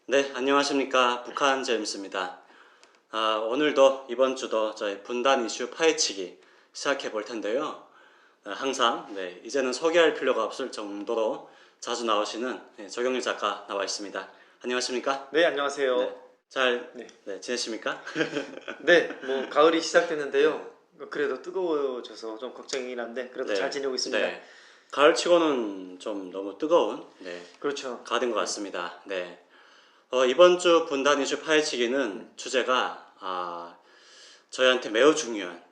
네, 안녕하십니까. 북한 제임스입니다. 오늘도 이번 주도 저희 분단 이슈 파헤치기 시작해 볼 텐데요. 항상 이제는 소개할 필요가 없을 정도로 자주 나오시는 조경일 작가 나와 있습니다. 안녕하십니까? 네, 안녕하세요. 네, 잘 네. 지내십니까? 네, 뭐 가을이 시작됐는데요. 그래도 뜨거워져서 좀 걱정이긴 한데 그래도 잘 지내고 있습니다. 네. 가을치고는 좀 너무 뜨거운 그렇죠. 가을인 것 같습니다. 네. 이번 주 분단 이슈 파헤치기는 주제가 저희한테 매우 중요한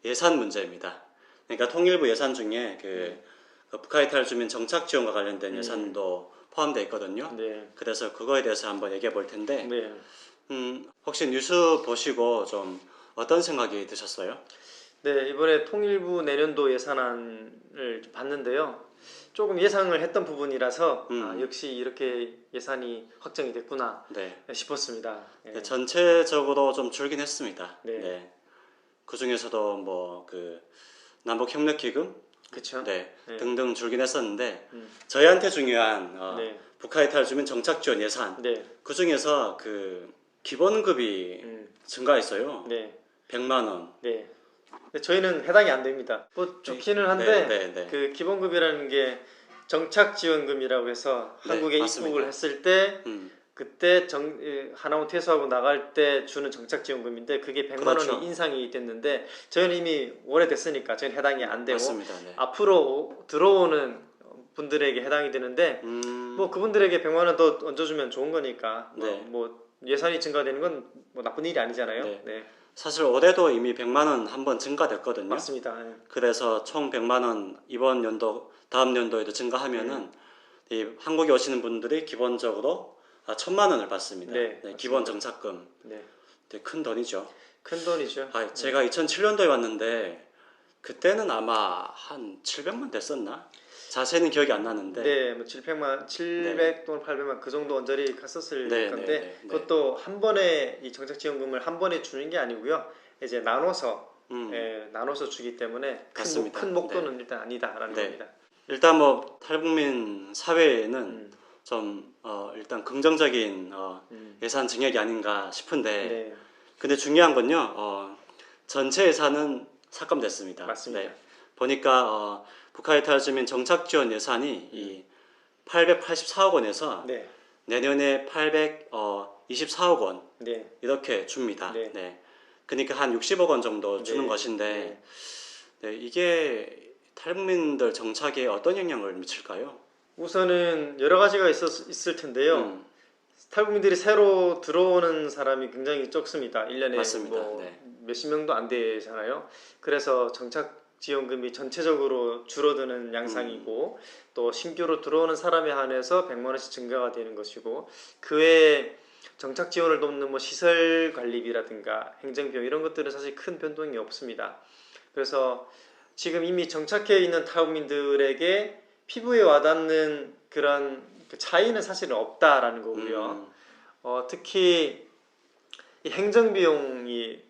예산 문제입니다. 그러니까 통일부 예산 중에 그 북한 이탈 주민 정착 지원과 관련된 예산도 포함되어 있거든요. 네. 그래서 그거에 대해서 한번 얘기해 볼 텐데 네. 혹시 뉴스 보시고 좀 어떤 생각이 드셨어요? 네, 이번에 통일부 내년도 예산안을 봤는데요. 조금 예상을 했던 부분이라서 역시 이렇게 예산이 확정이 됐구나 싶었습니다. 네, 전체적으로 좀 줄긴 했습니다. 네. 그 중에서도 뭐 그 남북 협력 기금 그렇죠. 등등 줄긴 했었는데 저희한테 중요한 북한 이탈 주민 정착 지원 예산 그 중에서 그 기본급이 증가했어요. 100만 원. 네. 저희는 해당이 안 됩니다. 뭐 좋기는 한데 그 기본급이라는 게 정착지원금이라고 해서 한국에 입국을 했을 때 그때 하나원 퇴소하고 나갈 때 주는 정착지원금인데 그게 100만 원이 인상이 됐는데 저희는 이미 오래됐으니까 저희는 해당이 안 되고 앞으로 들어오는 분들에게 해당이 되는데 뭐 그분들에게 100만 원 더 얹어주면 좋은 거니까 뭐 예산이 증가되는 건 뭐 나쁜 일이 아니잖아요. 사실 올해도 이미 100만 원 한 번 증가됐거든요. 맞습니다. 그래서 총 100만 원 이번 연도 다음 연도에도 증가하면은 이 한국에 오시는 분들이 기본적으로 1000만 원을 받습니다. 기본 정착금. 되게 큰 돈이죠. 큰 돈이죠. 제가 2007년도에 왔는데 그때는 아마 한 700만 됐었나? 자세는 기억이 안 나는데. 뭐 700 또는 800만 그 정도 언저리 갔었을 건데 그것도 한 번에 이 정착지원금을 한 번에 주는 게 아니고요. 이제 나눠서 주기 때문에 큰 목돈은 일단 아니다라는 겁니다. 일단 뭐 탈북민 사회에는 좀 일단 긍정적인 예산 증액이 아닌가 싶은데 근데 중요한 건요. 전체 예산은 삭감됐습니다. 맞습니다. 보니까 북한 이탈 주민 정착 지원 예산이 이 884억 원에서 내년에 824억 원 이렇게 줍니다. 그러니까 한 60억 원 정도 주는 것인데 이게 탈북민들 정착에 어떤 영향을 미칠까요? 우선은 여러 가지가 있을 텐데요. 탈북민들이 새로 들어오는 사람이 굉장히 적습니다. 1년에 맞습니다. 몇십 명도 안 되잖아요. 그래서 정착지원금이 전체적으로 줄어드는 양상이고 또 신규로 들어오는 사람에 한해서 100만 원씩 증가가 되는 것이고 그 외에 정착지원을 돕는 뭐 시설 관리비라든가 행정비용 이런 것들은 사실 큰 변동이 없습니다. 그래서 지금 이미 정착해 있는 탈북민들에게 피부에 와닿는 그런 차이는 사실은 없다라는 거고요. 특히 이 행정비용이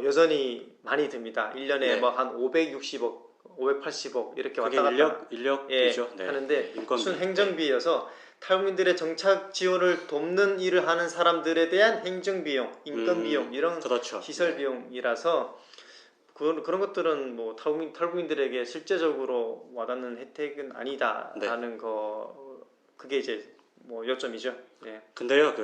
여전히 많이 듭니다. 1년에 뭐 한 560억, 580억 이렇게 왔다 갔다 인력비죠. 하는데 순 행정비여서 탈북민들의 정착 지원을 돕는 일을 하는 사람들에 대한 행정비용, 인건비용 이런 시설비용이라서 그런 것들은 뭐 탈북민들에게 실제적으로 와닿는 혜택은 아니다라는 거 그게 이제 뭐 요점이죠. 근데요,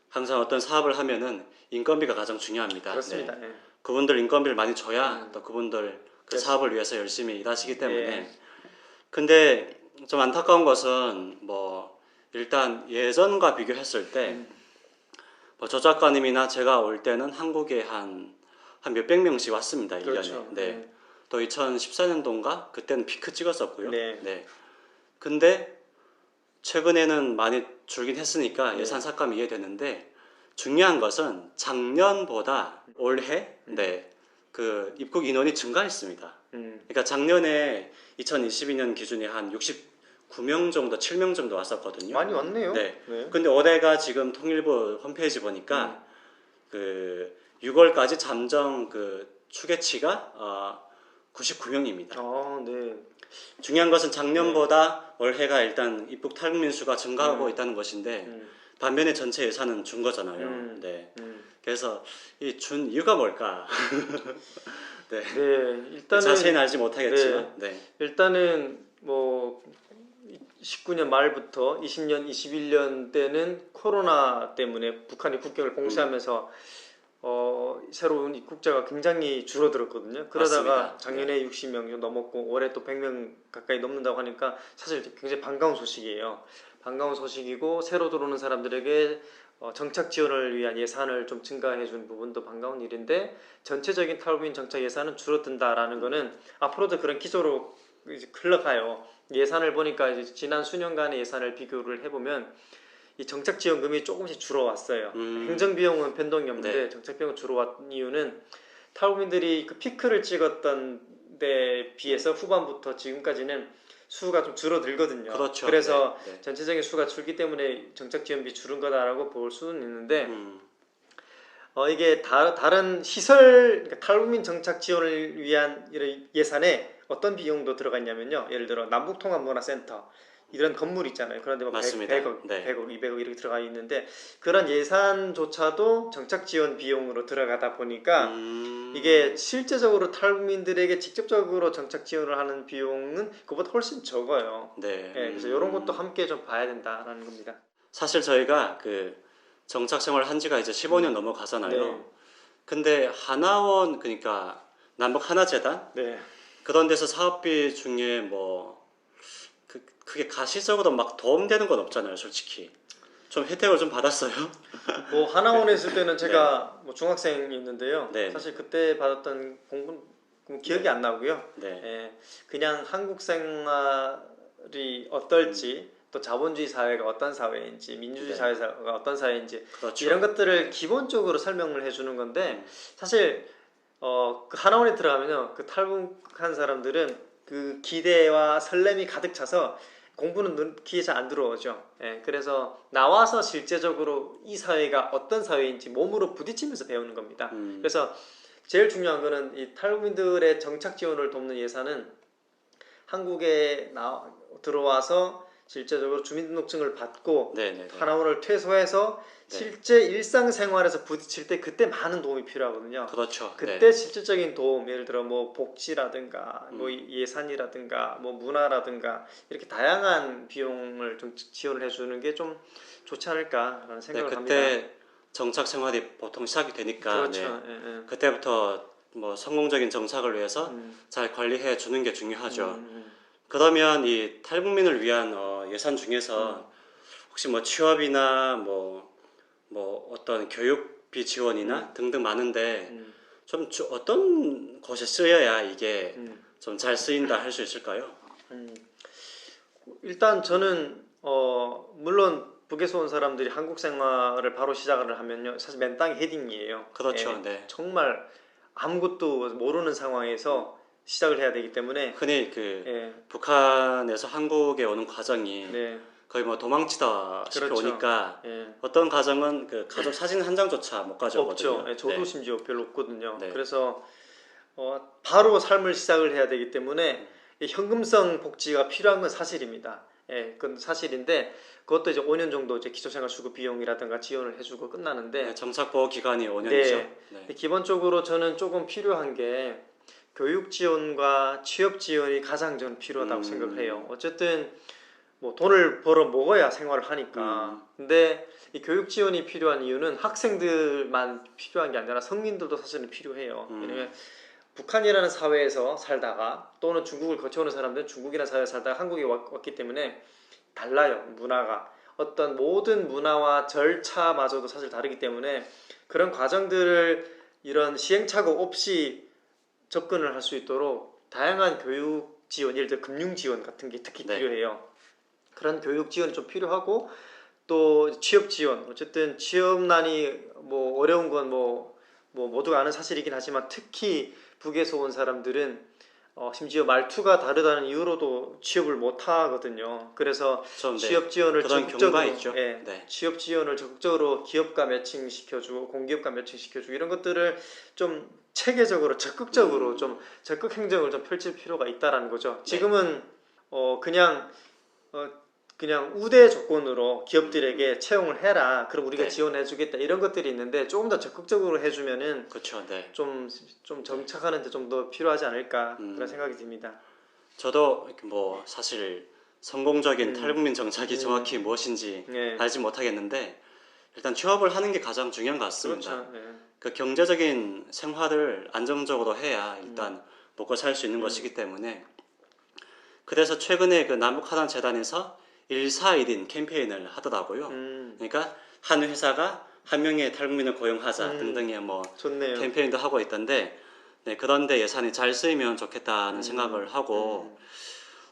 항상 어떤 사업을 하면은 인건비가 가장 중요합니다. 그렇습니다. 그분들 인건비를 많이 줘야 또 그분들 그 사업을 위해서 열심히 일하시기 때문에. 근데 좀 안타까운 것은 뭐 일단 예전과 비교했을 때 뭐 조 작가님이나 제가 올 때는 한국에 한 몇백 명씩 왔습니다. 1년에. 그렇죠. 또 2014년도인가 그때는 피크 찍었었고요. 근데 최근에는 많이 줄긴 했으니까 예산 삭감이 이해되는데 중요한 것은 작년보다 올해 그 입국 인원이 증가했습니다. 그러니까 작년에 2022년 기준이 한 69명 정도, 7명 정도 왔었거든요. 많이 왔네요. 근데 올해가 지금 통일부 홈페이지 보니까 그 6월까지 잠정 그 추계치가 99명입니다. 중요한 것은 작년보다 올해가 일단 입국 탈북민 수가 증가하고 있다는 것인데 반면에 전체 예산은 준 거잖아요. 네. 그래서 이 준 이유가 뭘까? 네. 네, 일단은 자세히는 알지 못하겠지만, 네. 일단은 뭐 19년 말부터 20년, 21년 때는 코로나 때문에 북한이 국경을 봉쇄하면서 새로운 입국자가 굉장히 줄어들었거든요. 그러다가 맞습니다. 작년에 60명 정도 넘었고 올해 또 100명 가까이 넘는다고 하니까 사실 굉장히 반가운 소식이에요. 반가운 소식이고 새로 들어오는 사람들에게 정착 지원을 위한 예산을 좀 증가해 준 부분도 반가운 일인데 전체적인 탈북민 정착 예산은 줄어든다라는 거는 앞으로도 그런 기조로 이제 흘러가요. 예산을 보니까 이제 지난 수년간의 예산을 비교를 해보면 이 정착 지원금이 조금씩 줄어왔어요. 행정 비용은 변동이 없는데 네. 정착 비용이 줄어왔 이유는 탈북민들이 그 피크를 찍었던 데 비해서 후반부터 지금까지는 수가 좀 줄어들거든요. 그렇죠. 그래서 네. 네. 전체적인 수가 줄기 때문에 정착 지원비 줄은 거다라고 볼 수는 있는데 이게 다른 시설 그러니까 탈북민 정착 지원을 위한 이런 예산에 어떤 비용도 들어가 있냐면요. 예를 들어 남북통합문화센터 이런 건물 있잖아요. 그런데 뭐 맞습니다. 100억, 네. 100억, 200억 이렇게 들어가 있는데 그런 예산조차도 정착 지원 비용으로 들어가다 보니까 이게 실제적으로 탈북민들에게 직접적으로 정착 지원을 하는 비용은 그보다 훨씬 적어요. 네. 그래서 이런 것도 함께 좀 봐야 된다라는 겁니다. 사실 저희가 그 정착 생활 한 지가 이제 15년 넘어가잖아요. 네. 근데 하나원 그러니까 남북 하나재단 네. 그런 데서 사업비 중에 뭐 그게 가시적으로 막 도움되는 건 없잖아요, 솔직히. 좀 혜택을 좀 받았어요. 뭐 하나원에 있을 때는 제가 뭐 중학생이었는데요. 네. 사실 그때 받았던 공부 기억이 안 나고요. 네. 예, 그냥 한국 생활이 어떨지 또 자본주의 사회가 어떤 사회인지 민주주의 네. 사회가 어떤 사회인지 그렇죠. 이런 것들을 네. 기본적으로 설명을 해주는 건데 사실 그 하나원에 들어가면요 그 탈북한 사람들은 그 기대와 설렘이 가득 차서 공부는 귀에 잘 안 들어오죠. 예, 그래서 나와서 실제적으로 이 사회가 어떤 사회인지 몸으로 부딪히면서 배우는 겁니다. 그래서 제일 중요한 거는 이 탈북민들의 정착 지원을 돕는 예산은 한국에 들어와서 실제적으로 주민등록증을 받고 네네네. 하나원을 퇴소해서 네. 실제 일상생활에서 부딪힐 때 그때 많은 도움이 필요하거든요. 그렇죠. 그때 네. 실질적인 도움, 예를 들어 뭐 복지라든가 뭐 예산이라든가 뭐 문화라든가 이렇게 다양한 비용을 좀 지원을 해주는 게 좀 좋지 않을까라는 생각을 네, 합니다. 그때 정착 생활이 보통 시작이 되니까 그렇죠. 네. 예, 예. 그때부터 뭐 성공적인 정착을 위해서 잘 관리해 주는 게 중요하죠. 음. 그러면 이 탈북민을 위한 예산 중에서 혹시 뭐 취업이나 뭐 어떤 교육비 지원이나 등등 많은데 좀 어떤 곳에 쓰여야 이게 좀 잘 쓰인다 할 수 있을까요? 일단 저는 물론 북에서 온 사람들이 한국 생활을 바로 시작을 하면요 사실 맨 땅에 헤딩이에요. 그렇죠. 예, 네. 정말 아무것도 모르는 상황에서 시작을 해야 되기 때문에 흔히 그 예, 북한에서 한국에 오는 과정이 네, 거의 뭐 도망치다시피 그렇죠. 오니까 예. 어떤 가정은 그 가족 사진 한 장조차 못 가져오거든요. 없죠. 예, 저도 네. 심지어 별로 없거든요. 네. 그래서 바로 삶을 시작을 해야 되기 때문에 이 현금성 복지가 필요한 건 사실입니다. 예, 그건 사실인데 그것도 이제 5년 정도 이제 기초생활수급 비용이라든가 지원을 해주고 끝나는데 네, 정착보호 기간이 5년이죠. 네. 네. 기본적으로 저는 조금 필요한 게 교육 지원과 취업 지원이 가장 저는 필요하다고 생각을 해요. 어쨌든 뭐 돈을 벌어 먹어야 생활을 하니까. 근데 이 교육 지원이 필요한 이유는 학생들만 필요한 게 아니라 성민들도 사실은 필요해요. 왜냐면 북한이라는 사회에서 살다가 또는 중국을 거쳐오는 사람들은 중국이라는 사회에 살다가 한국에 왔기 때문에 달라요. 문화가. 어떤 모든 문화와 절차마저도 사실 다르기 때문에 그런 과정들을 이런 시행착오 없이 접근을 할 수 있도록 다양한 교육 지원, 예를 들어 금융 지원 같은 게 특히 네. 필요해요. 그런 교육 지원이 좀 필요하고 또 취업 지원. 어쨌든 취업난이 뭐 어려운 건 뭐 모두가 아는 사실이긴 하지만 특히 북에서 온 사람들은 심지어 말투가 다르다는 이유로도 취업을 못 하거든요. 그래서 좀, 네. 취업 지원을 그런 적극적으로 경우가 있죠. 예, 네. 취업 지원을 적극적으로 기업과 매칭시켜주고 공기업과 매칭시켜주고 이런 것들을 좀 체계적으로 적극적으로 좀 적극 행정을 좀 펼칠 필요가 있다라는 거죠. 지금은 그냥 그냥 우대 조건으로 기업들에게 채용을 해라. 그럼 우리가 네. 지원해주겠다. 이런 것들이 있는데 조금 더 적극적으로 해주면은 그렇죠. 네. 좀 정착하는데 좀 더 필요하지 않을까 그런 생각이 듭니다. 저도 뭐 사실 성공적인 탈북민 정착이 음. 정확히 무엇인지 네. 알지 못하겠는데 일단 취업을 하는 게 가장 중요한 것 같습니다. 그렇죠. 네. 그 경제적인 생활을 안정적으로 해야 일단 먹고 살 수 있는 것이기 때문에 그래서 최근에 그 남북하단 재단에서 141인 캠페인을 하더라고요. 그러니까 한 회사가 한 명의 탈북민을 고용하자 등등의 뭐 좋네요. 캠페인도 하고 있던데 네, 그런데 예산이 잘 쓰이면 좋겠다는 생각을 하고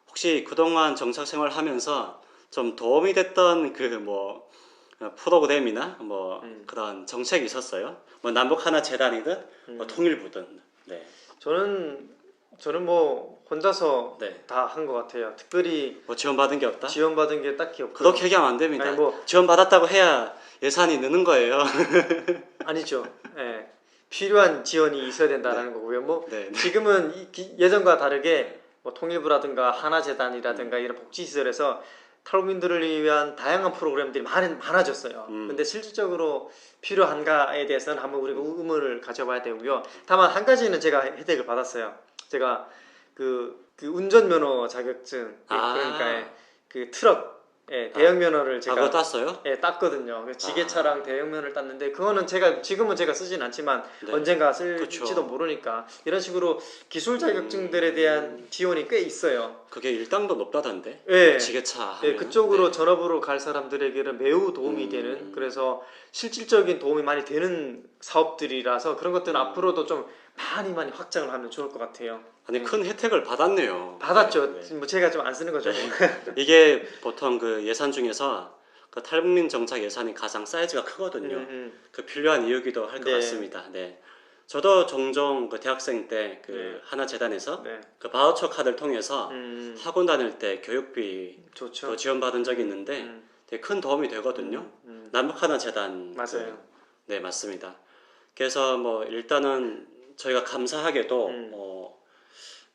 혹시 그동안 정착 생활하면서 좀 도움이 됐던 그 뭐 프로그램이나 뭐 그런 정책이 있었어요? 뭐 남북 하나 재단이든 뭐 통일부든. 네. 저는 뭐 혼자서 네. 다 한 것 같아요. 특별히 뭐 지원받은 게 없다? 지원받은 게 딱히 없고. 그렇게 얘기하면 안 됩니다. 아니, 뭐- 지원받았다고 해야 예산이 느는 거예요. 아니죠. 예. 필요한 지원이 있어야 된다는 거고요. 뭐 네, 네. 지금은 예전과 다르게 뭐 통일부라든가 하나재단이라든가 이런 복지시설에서 탈북민들을 위한 다양한 프로그램들이 많아졌어요. 근데 실질적으로 필요한가에 대해서는 한번 우리가 의문을 가져봐야 되고요. 다만 한 가지는 제가 혜택을 받았어요. 제가 그 운전면허 자격증 그러니까 그 트럭 대형 면허를 제가 그거 땄어요? 땄거든요. 그래서 지게차랑 대형 면허를 땄는데 그거는 지금은 제가 쓰진 않지만 네. 언젠가 그쵸. 쓸지도 모르니까 이런 식으로 기술 자격증들에 대한 지원이 꽤 있어요. 그게 일당도 높다던데. 예. 지게차 하면. 네, 그쪽으로 네. 전업으로 갈 사람들에게는 매우 도움이 되는 그래서 실질적인 도움이 많이 되는 사업들이라서 그런 것들은 앞으로도 좀 많이 확장을 하면 좋을 것 같아요. 아니 큰 혜택을 받았네요. 받았죠. 네, 네. 뭐 제가 좀 안 쓰는 거죠. 이게 보통 그 예산 중에서 그 탈북민 정착 예산이 가장 사이즈가 크거든요. 그 필요한 이유기도 할 것 네. 같습니다. 네. 저도 종종 그 대학생 때 그 네. 하나 재단에서 네. 그 바우처 카드를 통해서 학원 다닐 때 교육비 좋죠. 또 지원받은 적이 있는데 되게 큰 도움이 되거든요. 남북 하나 재단 맞아요. 네 맞습니다. 그래서 뭐 일단은 저희가 감사하게도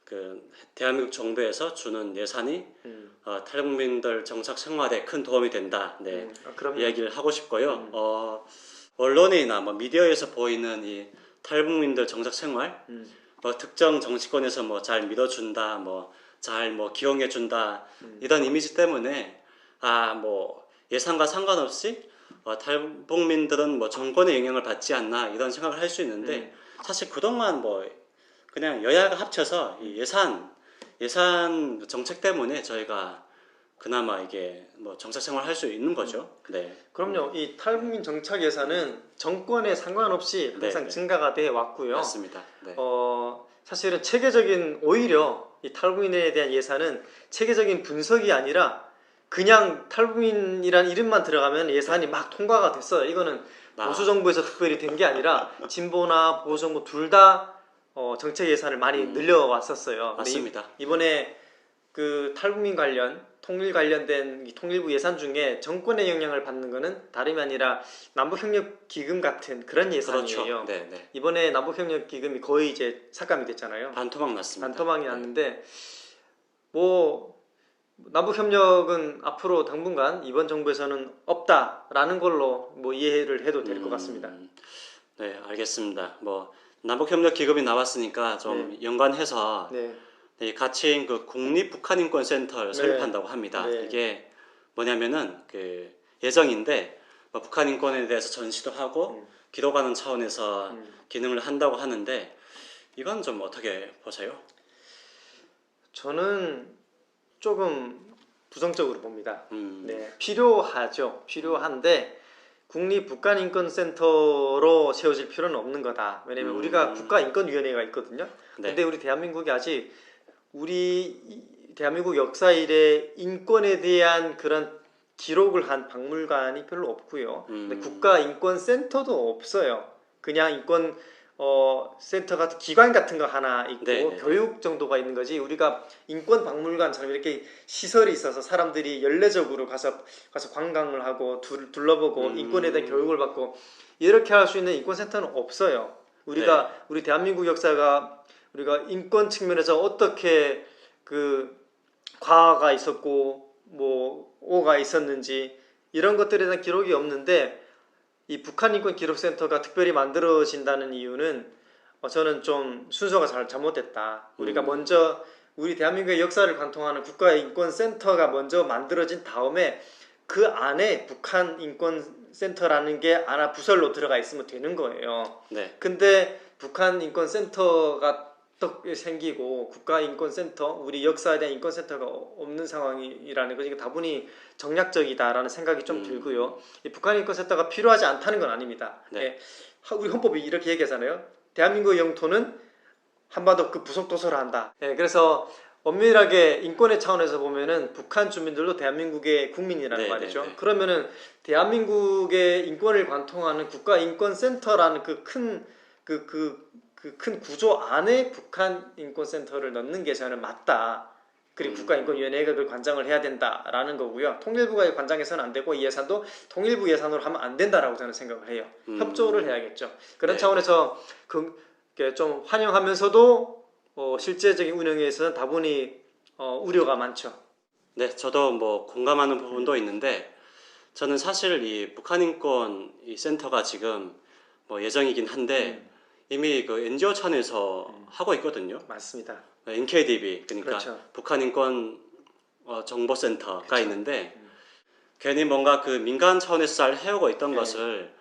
그 대한민국 정부에서 주는 예산이 탈북민들 정착 생활에 큰 도움이 된다. 네, 그럼요. 이야기를 하고 싶고요. 언론이나 뭐 미디어에서 보이는 이 탈북민들 정착 생활, 뭐 특정 정치권에서 뭐 잘 믿어준다, 뭐 잘 뭐 기용해준다 이런 이미지 때문에 뭐 예산과 상관없이 탈북민들은 뭐 정권의 영향을 받지 않나 이런 생각을 할 수 있는데 사실 그동안 뭐 그냥 여야가 합쳐서 이 예산 정책 때문에 저희가 그나마 이게 뭐 정착 생활 할 수 있는 거죠. 네. 그럼요. 이 탈북민 정착 예산은 정권에 상관없이 항상 네. 증가가 돼 왔고요. 맞습니다. 네. 사실은 오히려 이 탈북민에 대한 예산은 체계적인 분석이 아니라 그냥 탈북민이란 이름만 들어가면 예산이 막 통과가 됐어요. 이거는 보수 정부에서 특별히 된 게 아니라 진보나 보수 정부 둘 다 정책 예산을 많이 늘려왔었어요. 맞습니다. 이번에 그 탈북민 관련 통일 관련된 이 통일부 예산 중에 정권의 영향을 받는 거는 다름이 아니라 남북협력기금 같은 그런 예산이에요. 그렇죠. 네, 네. 이번에 남북협력기금이 거의 이제 삭감이 됐잖아요. 반토막 났습니다. 반토막이 났는데 뭐 남북협력은 앞으로 당분간 이번 정부에서는 없다라는 걸로 뭐 이해를 해도 될 것 같습니다. 네, 알겠습니다. 뭐 남북협력 기금이 나왔으니까 좀 연관해서 네, 같이 그 국립북한인권센터를 설립한다고 합니다. 네. 이게 뭐냐면은 그 예정인데 뭐 북한 인권에 대해서 전시도 하고 기록하는 차원에서 기능을 한다고 하는데 이건 좀 어떻게 보세요? 저는 조금 부정적으로 봅니다. 네. 필요하죠. 필요한데 국립북한인권센터로 세워질 필요는 없는 거다. 왜냐면 우리가 국가인권위원회가 있거든요. 네. 근데 우리 대한민국이 아직 대한민국 역사 이래 인권에 대한 그런 기록을 한 박물관이 별로 없고요. 근데 국가인권센터도 없어요. 그냥 인권 센터 같은 기관 같은 거 하나 있고 네. 교육 정도가 있는 거지. 우리가 인권 박물관처럼 이렇게 시설이 있어서 사람들이 연례적으로 가서 관광을 하고 둘러보고 인권에 대한 교육을 받고 이렇게 할 수 있는 인권 센터는 없어요. 우리 대한민국 역사가 우리가 인권 측면에서 어떻게 그 과거가 있었고 오가 있었는지 이런 것들에 대한 기록이 없는데 이 북한인권기록센터가 특별히 만들어진다는 이유는 저는 좀 순서가 잘못됐다. 우리가 먼저 우리 대한민국의 역사를 관통하는 국가인권센터가 먼저 만들어진 다음에 그 안에 북한인권센터라는 게 하나 부설로 들어가 있으면 되는 거예요. 네. 근데 북한인권센터가 또 생기고 국가인권센터, 우리 역사에 대한 인권센터가 없는 상황이라는 것이 다분히 정략적이다라는 생각이 좀 들고요. 이 북한인권센터가 필요하지 않다는 건 아닙니다. 네. 예, 우리 헌법이 이렇게 얘기하잖아요. 대한민국의 영토는 한반도 그 부속도서를 한다. 예, 그래서 엄밀하게 인권의 차원에서 보면은 북한 주민들도 대한민국의 국민이라는 네, 말이죠. 네, 네. 그러면은 대한민국의 인권을 관통하는 국가인권센터라는 큰 구조 안에 북한인권센터를 넣는 게 저는 맞다. 그리고 국가인권위원회가 그 관장을 해야 된다라는 거고요. 통일부가 관장해서는 안 되고 이 예산도 통일부 예산으로 하면 안 된다라고 저는 생각을 해요. 협조를 해야겠죠. 그런 네. 차원에서 좀 환영하면서도 실제적인 운영에 있어서는 다분히 우려가 많죠. 네, 저도 뭐 공감하는 부분도 있는데 저는 사실 이 북한인권 이 센터가 지금 뭐 예정이긴 한데 이미 그 NGO 차원에서 하고 있거든요. 맞습니다. NKDB 그러니까 그렇죠. 북한인권 정보센터가 그렇죠. 있는데 괜히 뭔가 그 민간 차원에서 잘 해오고 있던 네. 것을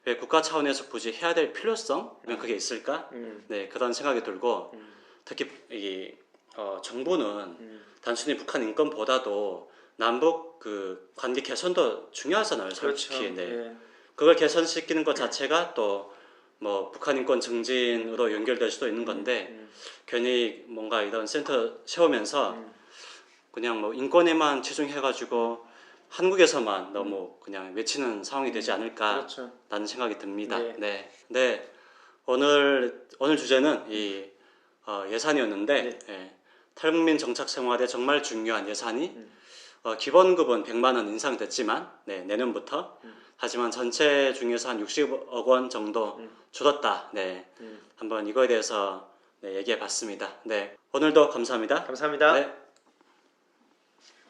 왜 국가 차원에서 굳이 해야 될 필요성? 그게 있을까? 네, 그런 생각이 들고 특히 이 정부는 단순히 북한 인권보다도 남북 그 관계 개선도 중요하잖아요, 솔직히. 그렇죠. 네. 예. 그걸 개선시키는 것 자체가 또 뭐 북한 인권 증진으로 연결될 수도 있는 건데 괜히 뭔가 이런 센터 세우면서 그냥 뭐 인권에만 치중해가지고 한국에서만 너무 그냥 외치는 상황이 되지 않을까라는 그렇죠. 생각이 듭니다. 네. 네. 네. 오늘 주제는 이 예산이었는데 예, 탈북민 정착 생활에 정말 중요한 예산이 기본급은 100만 원 인상됐지만 네, 내년부터 하지만 전체 중에서 한 60억 원 정도 줄었다. 네. 한번 이거에 대해서 네, 얘기해 봤습니다. 네. 오늘도 감사합니다. 감사합니다. 네.